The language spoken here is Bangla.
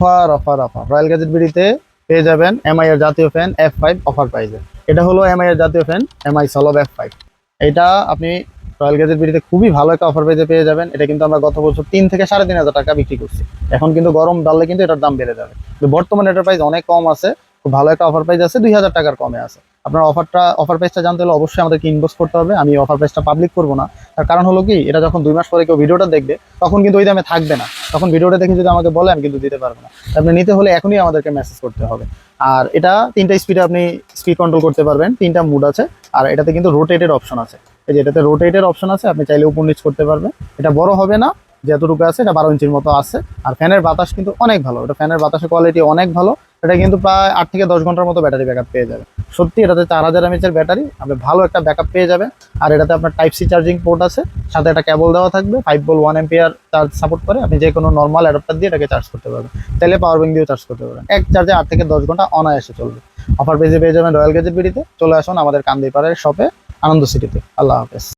Offer offer offer Royal Gadget বিডিতে পেয়ে যাবেন এমআই এর জাতীয় ফ্যান F5 অফার প্রাইজে। এটা হলো এমআই এর জাতীয় ফ্যান এমআই সলভ F5। এটা আপনি রয়্যাল গ্যাজেট বিডিতে খুবই ভালো একটা অফার প্রাইজে পেয়ে যাবেন। এটা কিন্তু আমরা গত বছর 3 থেকে 3,500 টাকা বিক্রি করছি। এখন কিন্তু গরম বাড়লে কিন্তু এটার দাম বেড়ে যাবে, কিন্তু বর্তমানে এটার প্রাইস অনেক কম আছে। খুব ভালো একটা অফার প্রাইস আছে, 2,000 টাকার কমে আছে। আপনার অফার প্রাইসটা জানতে হলে অবশ্যই আমাদেরকে ইনবক্স করতে হবে। আমি অফার প্রাইসটা পাবলিক করবো না, তার কারণ হলো কি, এটা যখন 2 মাস পরে কেউ ভিডিওটা দেখবে তখন কিন্তু ওই দামে থাকবে না। তখন ভিডিওটা দেখে যদি আমাকে বলে আমি কিন্তু দিতে পারবো না। আপনি নিতে হলে এখনই আমাদেরকে মেসেজ করতে হবে। আর এটা 3টা স্পিডে আপনি স্পিড কন্ট্রোল করতে পারবেন, 3টা মুড আছে। আর এটাতে কিন্তু রোটেটেড অপশন আছে। এই যে এটাতে রোটেটেড অপশন আছে, আপনি চাইলে উপর নিচ করতে পারবেন। এটা বড় হবে না, যতটুকু আছে এটা 12 ইঞ্চির মতো আছে। আর ফ্যানের বাতাস কিন্তু অনেক ভালো, এটা ফ্যানের বাতাসের কোয়ালিটি অনেক ভালো। এটা কিন্তু প্রায় 8 থেকে 10 ঘন্টার মতো ব্যাটারি ব্যাকআপ পেয়ে যাবে। সত্যি এটাতে 4000 mAh ব্যাটারি, আপনি ভালো একটা ব্যাকআপ পেয়ে যাবে। আর এটাতে আপনার টাইপ সি চার্জিং পোর্ট আছে, সাথে একটা কেবল দেওয়া থাকবে। 5 ভোল্ট 1 অ্যাম্পিয়ার চার্জ সাপোর্ট করে। আপনি যে কোনো নর্মাল অ্যাডাপ্টার দিয়ে এটাকে চার্জ করতে পারবেন, চাইলে পাওয়ার ব্যাংক দিয়েও চার্জ করতে পারবেন। এক চার্জে 8 থেকে 10 ঘন্টা অনায়াসে চলবে। অফার পেজে পেয়ে যাবেন রয়্যাল গ্যাজেট বিডিতে। চলে আসুন আমাদের কান্দিপাড়ের শপে, আনন্দ সিটিতে। আল্লাহ হাফেজ।